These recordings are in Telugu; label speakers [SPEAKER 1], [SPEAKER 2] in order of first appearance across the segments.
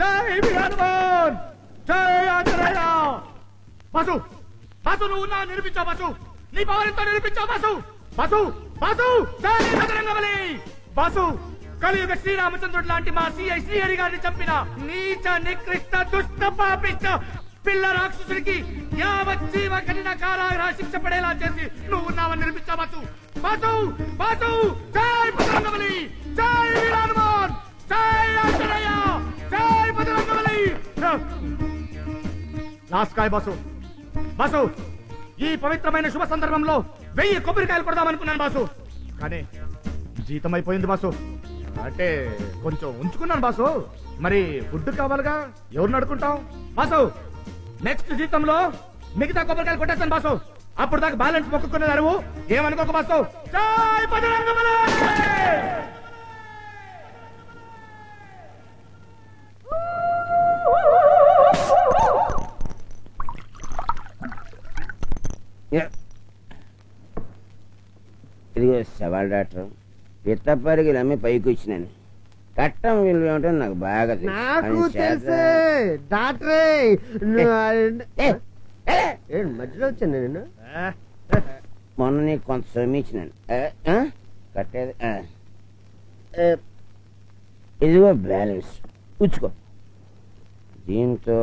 [SPEAKER 1] జై హనుమాన్, జై ఆంజనేయ. బాసు బాసు నువ్వు నా నిరూపించావు బాసు, నీ పవర్ ఎంతో నిరూపించావు బాసు. బాసు బాసు జై బజరంగబలి. బాసు కలియుగ శ్రీరామచంద్రుడు లాంటి మా సిఐ శ్రీహరి గారిని చంపిన నీచ నికృష్ట దుష్ట పాపిష్ట పిల్ల రాక్షసుడికి యావజ్జీవ కఠిన కారాగార శిక్ష పడేలా చేసి నువ్వు ఉన్నావని నిరూపించావు బాసు. బాసు బాసు జై బజరంగబలి, జై హనుమాన్, జై ఆంజనేయ, జై బజరంగబలి. లాస్ట్ కాయ బాసు. బాసు ఈ పవిత్రమైన శుభ సందర్భంలో 1000 కొబ్బరికాయలు కొడదామనుకున్నాను బాసు, కానీ జీతం అయిపోయింది బాసు. అంటే కొంచెం ఉంచుకున్నాను బాసు, మరి ఫుడ్ కావాలిగా, ఎవరిని అడుకుంటాం బాసు. నెక్స్ట్ జీతంలో మిగతా కొబ్బరికాయలు కొట్టేస్తాను బాసు. అప్పుడు దాకా బ్యాలెన్స్ మొక్కుకునేది అరువు, ఏమనుకోక బాసు. జై బజరంగబలి.
[SPEAKER 2] ఇదిగో సవాల్ డాక్టర్, పిత్తప్పరికి నమ్మి పైకి వచ్చినాను. కట్టం విలువ ఏమిటో నాకు బాగా
[SPEAKER 3] మధ్యలో వచ్చాను నేను.
[SPEAKER 2] మొన్న నీకు కొంత శ్రమించినాను కట్టేది. ఇదిగో బ్యాలెన్స్ ఉంచుకో. దీంతో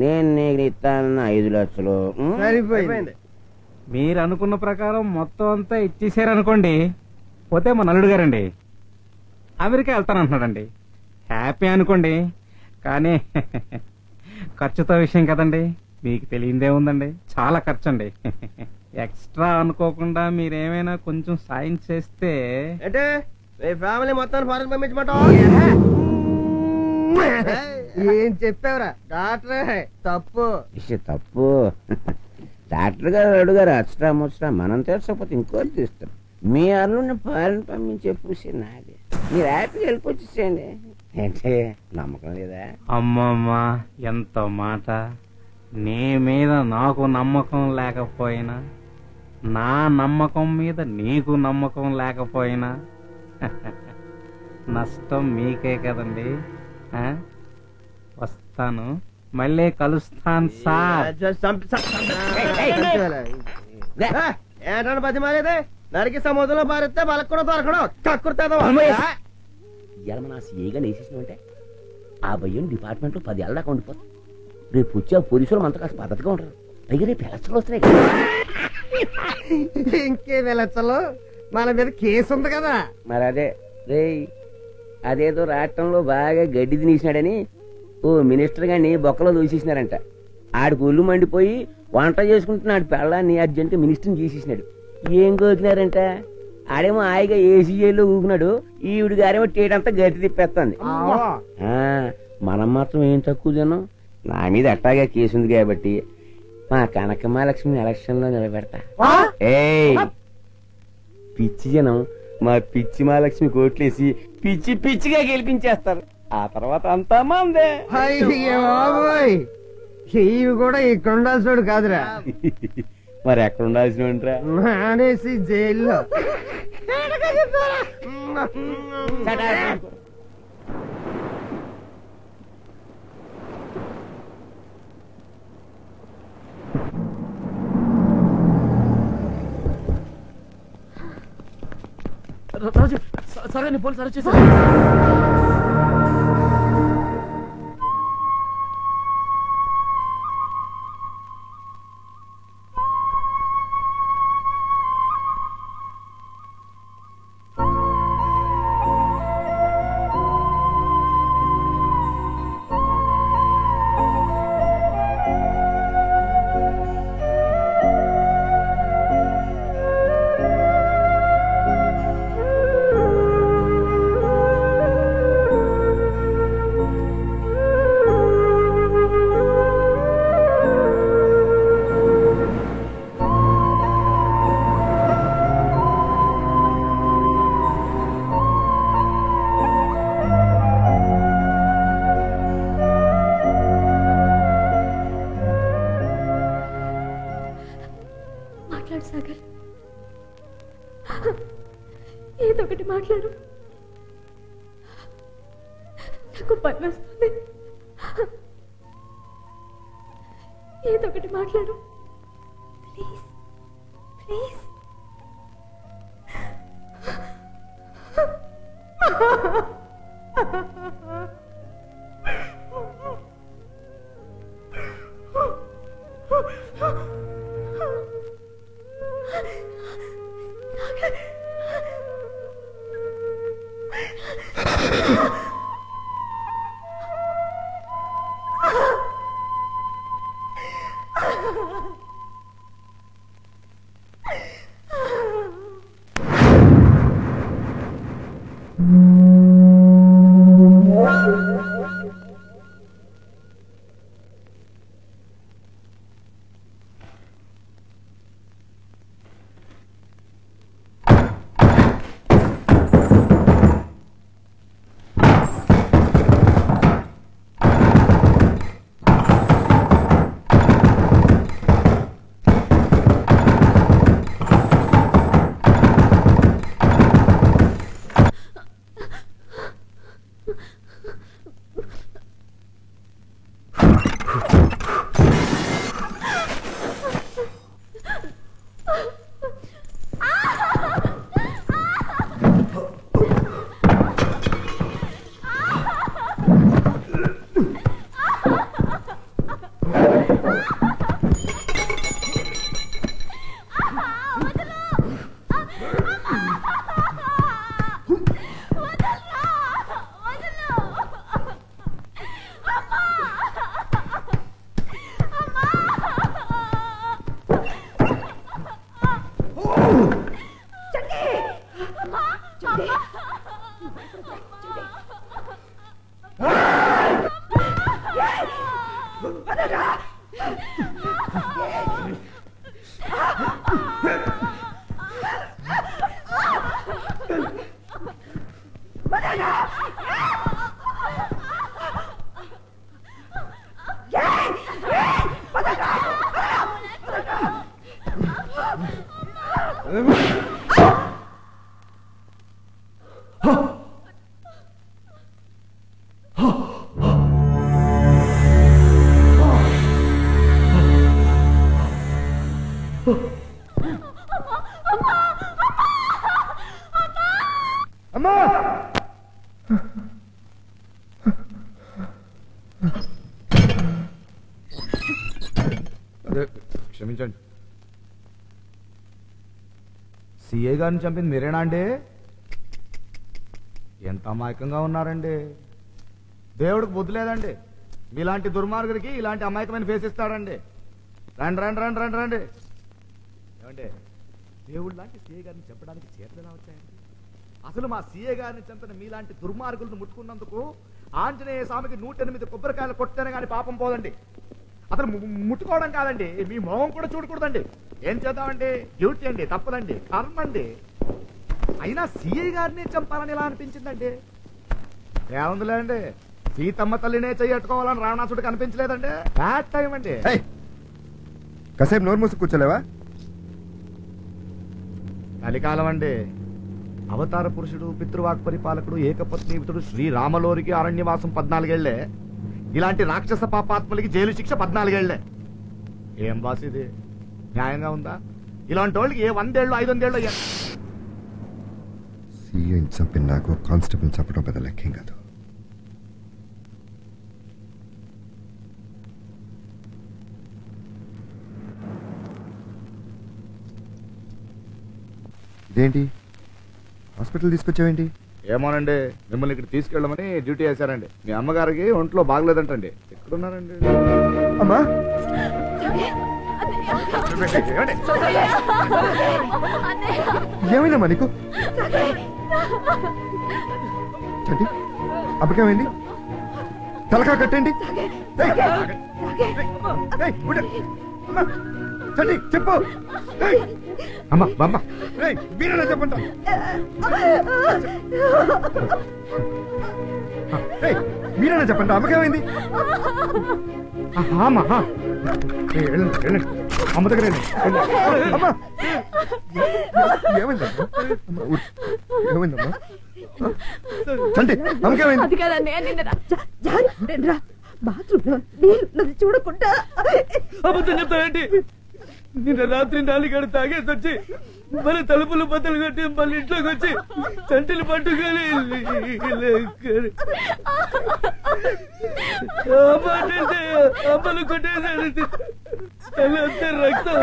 [SPEAKER 2] నేను నీకు ఇస్తానన్న 5 లక్షలు
[SPEAKER 3] సరిపోయింది.
[SPEAKER 4] మీరు అనుకున్న ప్రకారం మొత్తం అంతా ఇచ్చేసారనుకోండి, పోతే మా నలుడు గారండి అమెరికా వెళ్తానంటున్నాడండి. హ్యాపీ అనుకోండి, కానీ ఖర్చుతో విషయం కదండి, మీకు తెలియదే ఉందండి, చాలా ఖర్చు అండి. ఎక్స్ట్రా అనుకోకుండా మీరేమైనా కొంచెం సాయం చేస్తే.
[SPEAKER 3] అంటే మీ ఫ్యామిలీ మొత్తాన్ని ఫారెన్ పంపించమంటావా? ఏం చెప్పావురా డాక్టరే? తప్పు
[SPEAKER 2] తప్పు. డాక్టర్ గారు అడుగారు అచ్చటా ముచ్చటా, మనం తెచ్చకపోతే ఇంకోటి తీస్తారు. మీ అల్లుడిని ఫారెన్ పంపించే పూసి నాది. మీరు హ్యాపీగా వెళ్ళిపోచ్చేసేయండి. అంటే నమ్మకం లేదా?
[SPEAKER 4] అమ్మమ్మా ఎంత మాట. నీ మీద నాకు నమ్మకం లేకపోయినా, నా నమ్మకం మీద నీకు నమ్మకం లేకపోయినా నష్టం మీకే కదండి. వస్తాను, మళ్ళీ కలుస్తాను సార్.
[SPEAKER 3] ఏంటంటే పది మారేదే నరికి సముద్రంలో పారిస్తే వాళ్ళకి కూడా దొరకడం కక్కుర్తాదో.
[SPEAKER 2] నా సీఏగా నేసేసినావంటే ఆ భయం డిపార్ట్మెంట్ లో 10 ఏళ్ళ దాకా ఉండిపోతుంది. రేపు వచ్చి పోలీసులు మనతో కాస్త పద్ధతిగా ఉంటారు. పైగా రేపు ఎలక్షన్లు వస్తున్నాయి.
[SPEAKER 3] ఇంకేం ఎలక్షన్లు? మన మీద కేసు ఉంది కదా.
[SPEAKER 2] మరి అదే రే, అదేదో రాష్ట్రంలో బాగా గడ్డి తినేసినాడని ఓ మినిస్టర్ గాని బొక్కలో దూసేసినారంట. ఆడికి ఒళ్ళు మండిపోయి వంట చేసుకుంటున్నాడు పెళ్ళాన్ని అర్జెంట్ మినిస్టర్ని చేసేసినాడు. ఏం కోకినారంట, ఆడేమో హాయిగా ఏసీఏలో ఊగినాడు, ఈవిడి గారేమో టేటంతా గట్టి తిప్పేస్తుంది. మనం మాత్రం ఏం తక్కువ జనం. నా మీద అట్టాగా కేసుంది కాబట్టి మా కనకమహాలక్ష్మిని ఎలక్షన్ లో నిలబెడతా. పిచ్చి జనం మా పిచ్చి మహాలక్ష్మి కోట్లేసి పిచ్చి పిచ్చిగా గెలిపించేస్తారు. ఆ తర్వాత అంతా మందే.
[SPEAKER 3] ఇవి కూడా ఇక్కడ ఉండాల్సిన కాదురా.
[SPEAKER 2] మరి ఎక్కడ ఉండాల్సిన
[SPEAKER 3] మానేసి జైల్లో.
[SPEAKER 1] రాజు సరే పోలీసు అరెస్ట్ చేశారు.
[SPEAKER 5] ఏదో ఒకటి మాట్లాడు. నాకు పని వస్తుంది. ఏదో ఒకటి మాట్లాడు ప్లీజ్ ప్లీజ్.
[SPEAKER 1] క్షమించండి. సిఐ గారిని చంపింది మీరేనా అండి? ఎంత అమాయకంగా ఉన్నారండి. దేవుడికి బుద్ధి లేదండి. మీలాంటి దుర్మార్గుడికి ఇలాంటి అమాయకమైన ఫేస్ ఇస్తాడండి. రండి రండి రండి రండి రండి. ఏమంటే దేవుడు లాంటి సిఐ గారిని చంపడానికి చేతులు ఎలా వచ్చాయండి? అసలు మా సిఐ గారిని చంపిన మీలాంటి దుర్మార్గులను ముట్టుకున్నందుకు ఆంజనేయ స్వామికి 108 కొబ్బరికాయలు కొట్టేనే కానీ పాపం పోదండి. అసలు ముట్టుకోవడం కాదండి, మీ మొహం కూడా చూడకూడదండి. ఏం చేద్దామండి? డ్యూటీ అండి, తప్పదండి, కర్మ అండి. అయినా సిఐ గారిని చంపాలని ఎలా అనిపించిందండి? ఏముందిలేండి, సీతమ్మ తల్లినే చెయ్యట్టుకోవాలని రావణాసుడికి అనిపించలేదండి. బ్యాడ్ టైం అండి.
[SPEAKER 6] కాసేపు నోరు మూసి కూర్చోలేవా?
[SPEAKER 1] కలికాలం అండి. అవతార పురుషుడు, పితృవాక్ పరిపాలకుడు, ఏకపత్నీవితుడు శ్రీరామలోరికి అరణ్యవాసం 14 ఏళ్లే. ఇలాంటి రాక్షస పాపాత్మలకి జైలు శిక్ష 14 ఏళ్లే. ఏం బాస్ ఇది? న్యాయంగా ఉందా? ఇలాంటి వాళ్ళకి ఏ 100 ఏళ్ళు 500 ఏళ్ళు
[SPEAKER 6] సీఎం చంపిన నాకు కానిస్టేబుల్ చంపడం పెద్ద లెక్కేం కాదు. ఇదేంటి హాస్పిటల్ తీసుకొచ్చావేంటి?
[SPEAKER 1] ఏమోనండి, మిమ్మల్ని ఇక్కడ తీసుకెళ్ళమని డ్యూటీ వేశారండి. మీ అమ్మగారికి ఒంట్లో బాగలేదంటండి. ఎక్కడున్నారండి?
[SPEAKER 6] అమ్మా ఏమైందమ్మా నీకు? చంటి అప్పకేమైంది? తలకా కట్టండి. చంటి చెప్పు.
[SPEAKER 1] అమ్మా బామ్మ
[SPEAKER 6] మీరేనా చెప్పండి. మీరేనా చెప్పండి, అమ్మకేమైంది?
[SPEAKER 1] అమ్మ దగ్గర
[SPEAKER 6] అమ్మా ఏమైందమ్మా? ఏమైందమ్మా? చంటి అమ్మకేమైంది?
[SPEAKER 5] అది కాదన్నయ్య, నిన్న బాత్రూమ్ లో నీళ్ళున్నది చూడకుండా
[SPEAKER 1] అబద్ధం చెప్తావేంటి? నిన్న రాత్రి 4 గంటలు తాగేసి వచ్చి మన తలుపులు బద్దలు కట్టి మళ్ళీ ఇంట్లోకి వచ్చి చంటిలు పట్టుకొని అమ్మలు కొట్టేసాడు. రక్తం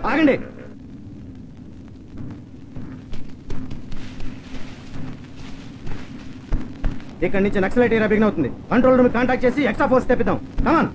[SPEAKER 3] ఆగండి. ఇక్కడి నుంచి నక్సలైట్ ఏరియా బిగిన్ అవుతుంది. కంట్రోల్ రూమ్ కాంటాక్ట్ చేసి ఎక్స్ట్రా ఫోర్స్ తెప్పిద్దాం. కమాన్.